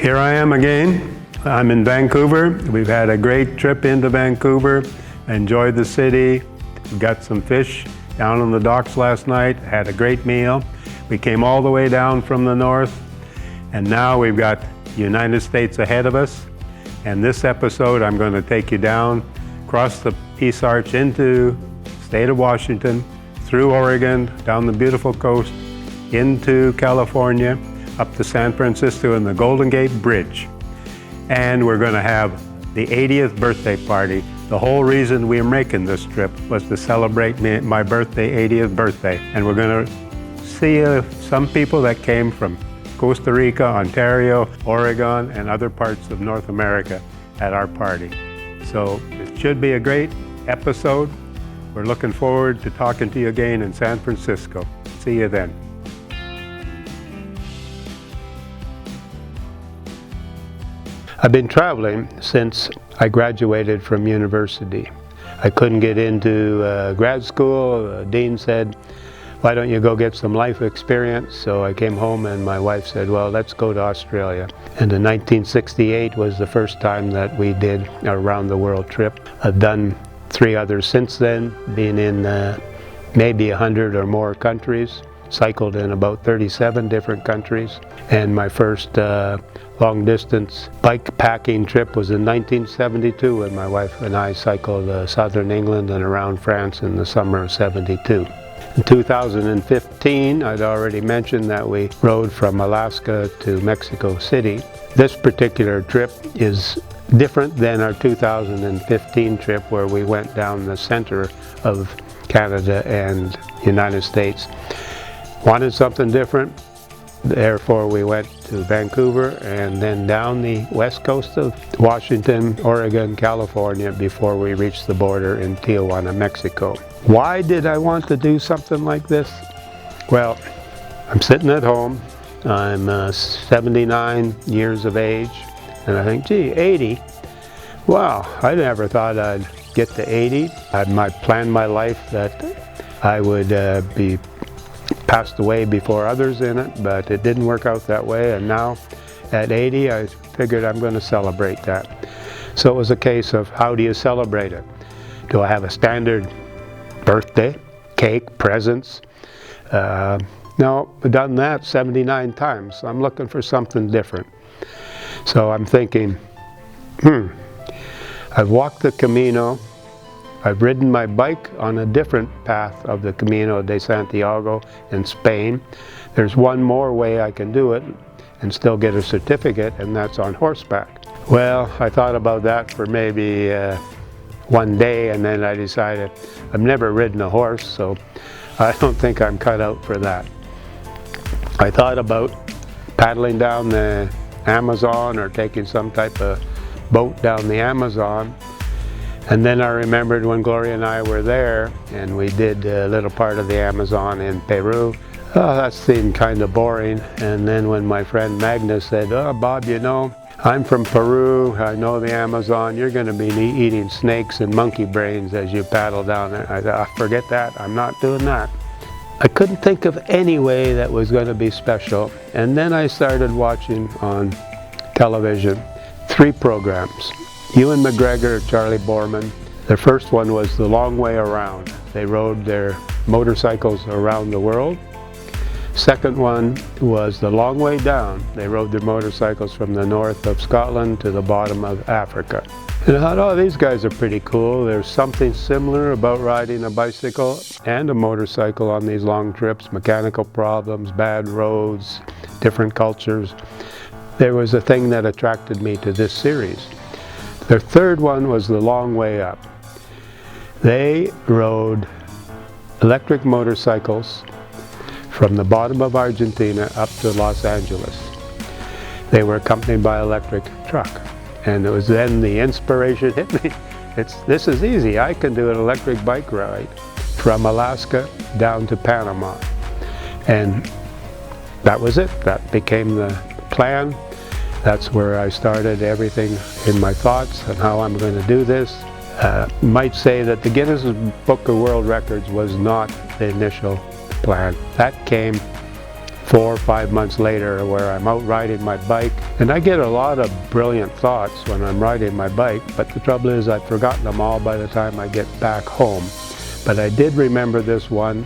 Here I am again. I'm in Vancouver. We've had a great trip into Vancouver. Enjoyed the city. We got some fish down on the docks last night. Had a great meal. We came all the way down from the north, and now we've got the United States ahead of us. And this episode, I'm going to take you down, across the Peace Arch into the state of Washington, through Oregon, down the beautiful coast, into California, up to San Francisco and the Golden Gate Bridge. And we're going to have the 80th birthday party. The whole reason we're making this trip was to celebrate my birthday, 80th birthday. And we're going to see some people that came from Costa Rica, Ontario, Oregon, and other parts of North America at our party. So it should be a great episode. We're looking forward to talking to you again in San Francisco. See you then. I've been traveling since I graduated from university. I couldn't get into grad school. The dean said, why don't you go get some life experience? So I came home and my wife said, well, let's go to Australia. And in 1968 was the first time that we did a round the world trip. I've done 3 others since then, being in maybe 100 or more countries, cycled in about 37 different countries. And my first long distance bike packing trip was in 1972 when my wife and I cycled southern England and around France in the summer of '72. In 2015, I'd already mentioned that we rode from Alaska to Mexico City. This particular trip is different than our 2015 trip where we went down the center of Canada and United States. Wanted something different, therefore we went to Vancouver and then down the west coast of Washington, Oregon, California before we reached the border in Tijuana, Mexico. Why did I want to do something like this? Well, I'm sitting at home. I'm 79 years of age, and I think, gee, 80? Wow, I never thought I'd get to 80. I planned my life that I would be passed away before others in it, but it didn't work out that way, and now at 80 I figured I'm going to celebrate that. So it was a case of how do you celebrate it? Do I have a standard birthday, cake, presents? No, I've done that 79 times, so I'm looking for something different. So I'm thinking, I've walked the Camino. I've ridden my bike on a different path of the Camino de Santiago in Spain. There's one more way I can do it and still get a certificate, and that's on horseback. Well, I thought about that for maybe one day, and then I decided I've never ridden a horse, so I don't think I'm cut out for that. I thought about paddling down the Amazon or taking some type of boat down the Amazon. And then I remembered when Gloria and I were there and we did a little part of the Amazon in Peru. Oh, that seemed kind of boring. And then when my friend Magnus said, oh, Bob, you know, I'm from Peru, I know the Amazon, you're going to be eating snakes and monkey brains as you paddle down there. I thought, oh, forget that, I'm not doing that. I couldn't think of any way that was going to be special. And then I started watching on television 3 programs. Ewan McGregor, Charlie Borman. Their first one was The Long Way Around. They rode their motorcycles around the world. Second one was The Long Way Down. They rode their motorcycles from the north of Scotland to the bottom of Africa. And I thought, oh, these guys are pretty cool. There's something similar about riding a bicycle and a motorcycle on these long trips. Mechanical problems, bad roads, different cultures. There was a thing that attracted me to this series. Their third one was The Long Way Up. They rode electric motorcycles from the bottom of Argentina up to Los Angeles. They were accompanied by an electric truck. And it was then the inspiration hit me. This is easy. I can do an electric bike ride from Alaska down to Panama. And that was it. That became the plan. That's where I started everything in my thoughts and how I'm going to do this. Might say that the Guinness Book of World Records was not the initial plan. That came 4 or 5 months later, where I'm out riding my bike, and I get a lot of brilliant thoughts when I'm riding my bike, but the trouble is I've forgotten them all by the time I get back home. But I did remember this one,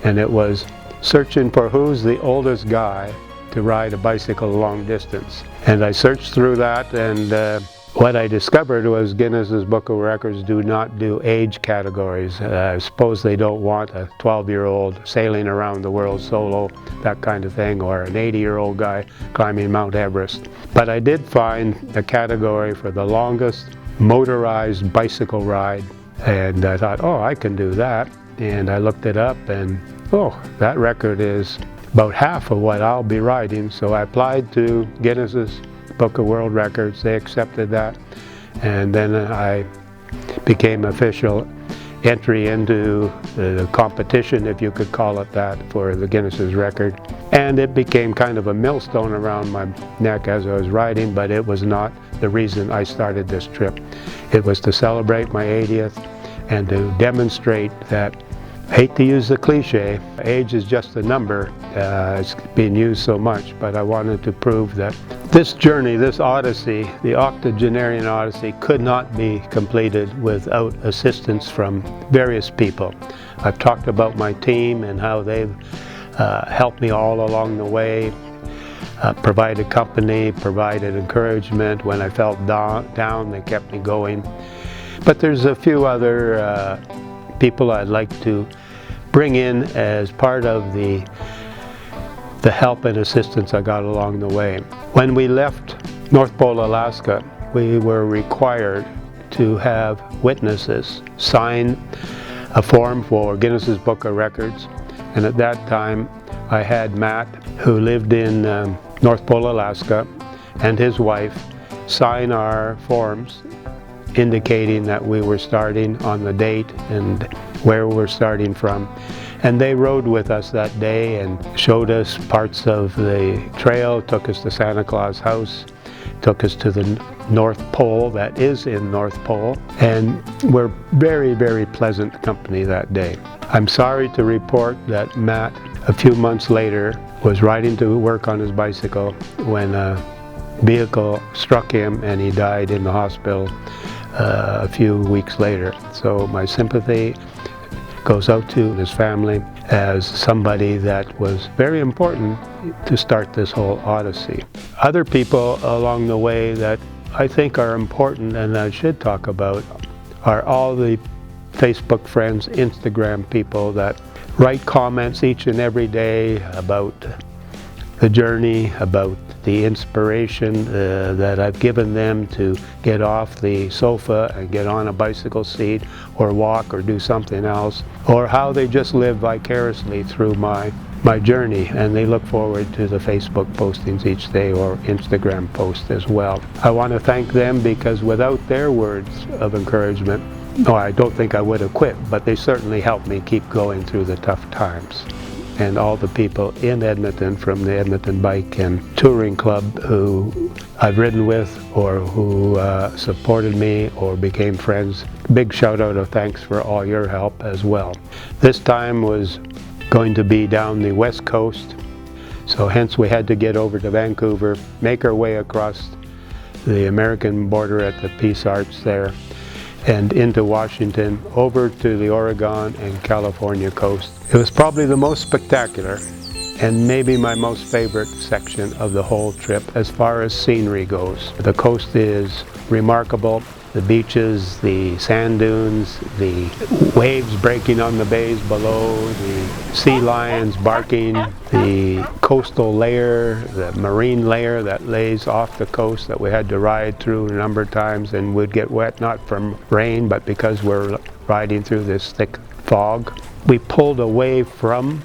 and it was searching for who's the oldest guy to ride a bicycle long distance. And I searched through that, and what I discovered was Guinness's Book of Records do not do age categories. I suppose they don't want a 12-year-old sailing around the world solo, that kind of thing, or an 80-year-old guy climbing Mount Everest. But I did find a category for the longest motorized bicycle ride, and I thought, oh, I can do that. And I looked it up, and oh, that record is about half of what I'll be riding. So I applied to Guinness's Book of World Records. They accepted that, and then I became official entry into the competition, if you could call it that, for the Guinness's record. And it became kind of a millstone around my neck as I was riding, but it was not the reason I started this trip. It was to celebrate my 80th and to demonstrate that, I hate to use the cliche, age is just a number. It's being used so much, but I wanted to prove that this journey, this odyssey, the octogenarian odyssey, could not be completed without assistance from various people. I've talked about my team and how they've helped me all along the way, provided company, provided encouragement. When I felt down, they kept me going. But there's a few other people I'd like to bring in as part of the help and assistance I got along the way. When we left North Pole, Alaska, we were required to have witnesses sign a form for Guinness's Book of Records. And at that time, I had Matt, who lived in North Pole, Alaska, and his wife sign our forms indicating that we were starting on the date and where we're starting from. And they rode with us that day and showed us parts of the trail, took us to Santa Claus House, took us to the North Pole, that is in North Pole, and we're very, very pleasant company that day. I'm sorry to report that Matt, a few months later, was riding to work on his bicycle when a vehicle struck him and he died in the hospital a few weeks later. So my sympathy goes out to his family as somebody that was very important to start this whole odyssey. Other people along the way that I think are important and I should talk about are all the Facebook friends, Instagram people that write comments each and every day about the journey, about the inspiration that I've given them to get off the sofa and get on a bicycle seat or walk or do something else, or how they just live vicariously through my journey, and they look forward to the Facebook postings each day or Instagram posts as well. I want to thank them because without their words of encouragement, no, I don't think I would have quit, but they certainly helped me keep going through the tough times. And all the people in Edmonton from the Edmonton Bike and Touring Club who I've ridden with or who supported me or became friends, big shout out of thanks for all your help as well. This time was going to be down the west coast, so hence we had to get over to Vancouver, make our way across the American border at the Peace Arch there, and into Washington, over to the Oregon and California coast. It was probably the most spectacular and maybe my most favorite section of the whole trip as far as scenery goes. The coast is remarkable. The beaches, the sand dunes, the waves breaking on the bays below, the sea lions barking, the coastal layer, the marine layer that lays off the coast that we had to ride through a number of times and would get wet, not from rain, but because we're riding through this thick fog. We pulled away from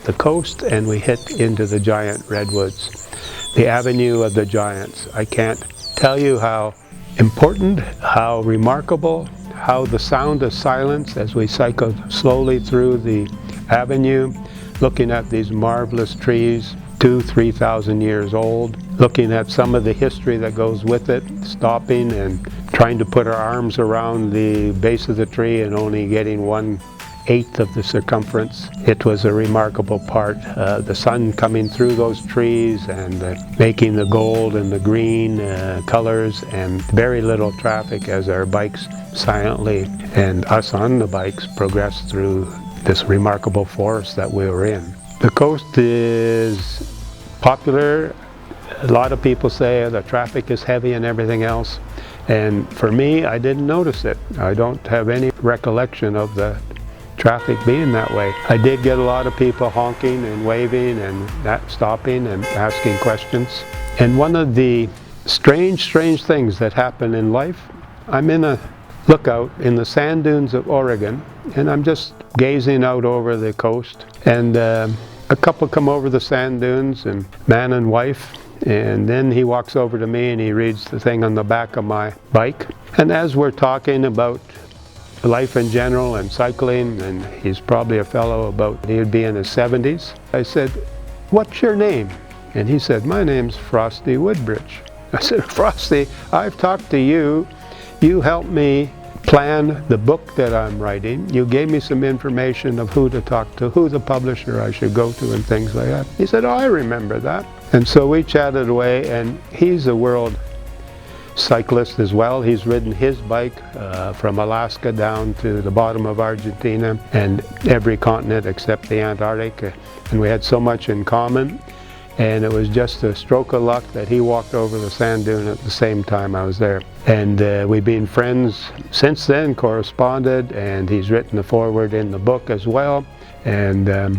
the coast and we hit into the giant redwoods, the Avenue of the Giants. I can't tell you how important, how remarkable, how the sound of silence as we cycled slowly through the avenue, looking at these marvelous trees, 2,000–3,000 years old, looking at some of the history that goes with it, stopping and trying to put our arms around the base of the tree and only getting one 1/8 of the circumference. It was a remarkable part. The sun coming through those trees and making the gold and the green colors, and very little traffic as our bikes silently, and us on the bikes, progressed through this remarkable forest that we were in. The coast is popular. A lot of people say the traffic is heavy and everything else. And for me, I didn't notice it. I don't have any recollection of the traffic being that way. I did get a lot of people honking and waving and stopping and asking questions. And one of the strange things that happen in life, I'm in a lookout in the sand dunes of Oregon, and I'm just gazing out over the coast, and a couple come over the sand dunes, and man and wife, and then he walks over to me and he reads the thing on the back of my bike. And as we're talking about life in general and cycling, and he's probably a fellow he'd be in his 70s, I said, "What's your name?" And he said, "My name's Frosty Woodbridge." I said, "Frosty, I've talked to you. You helped me plan the book that I'm writing. You gave me some information of who to talk to, who the publisher I should go to, and things like that." He said, "Oh, I remember that." And so we chatted away, and he's a world cyclist as well. He's ridden his bike from Alaska down to the bottom of Argentina and every continent except the Antarctic. And we had so much in common. And it was just a stroke of luck that he walked over the sand dune at the same time I was there. And we've been friends since then, corresponded, and he's written the foreword in the book as well. And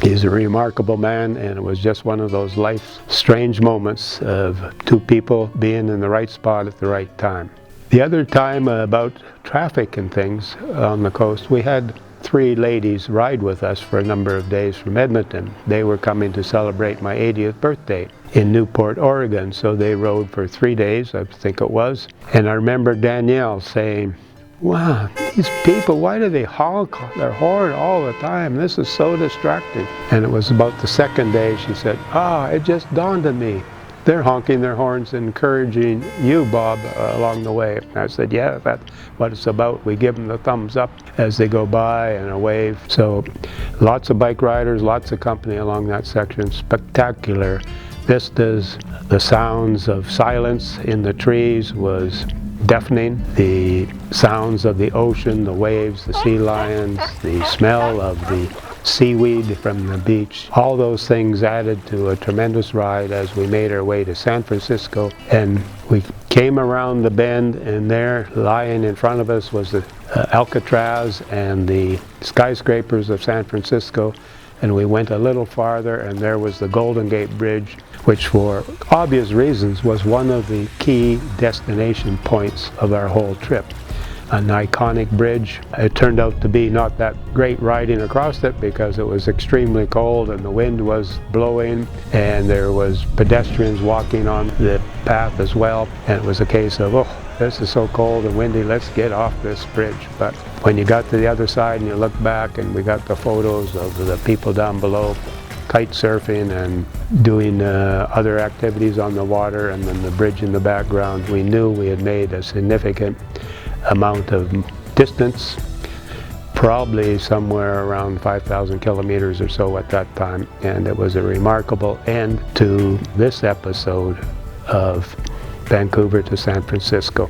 he's a remarkable man, and it was just one of those life's strange moments of two people being in the right spot at the right time. The other time about traffic and things on the coast, we had 3 ladies ride with us for a number of days from Edmonton. They were coming to celebrate my 80th birthday in Newport, Oregon, so they rode for 3 days, I think it was. And I remember Danielle saying, "Wow, these people, why do they honk their horn all the time? This is so distracting." And it was about the second day she said, "It just dawned on me. They're honking their horns, encouraging you, Bob, along the way." And I said, "Yeah, that's what it's about." We give them the thumbs up as they go by and a wave. So lots of bike riders, lots of company along that section. Spectacular vistas. The sounds of silence in the trees was deafening. The sounds of the ocean, the waves, the sea lions, the smell of the seaweed from the beach, all those things added to a tremendous ride as we made our way to San Francisco. And we came around the bend, and there, lying in front of us, was the Alcatraz and the skyscrapers of San Francisco. And we went a little farther, and there was the Golden Gate Bridge, which for obvious reasons was one of the key destination points of our whole trip. An iconic bridge. It turned out to be not that great riding across it because it was extremely cold and the wind was blowing, and there was pedestrians walking on the path as well. And it was a case of, "Oh, this is so cold and windy, let's get off this bridge." But when you got to the other side and you look back, and we got the photos of the people down below kite surfing and doing other activities on the water, and then the bridge in the background, we knew we had made a significant amount of distance, probably somewhere around 5,000 kilometers or so at that time. And it was a remarkable end to this episode of Vancouver to San Francisco.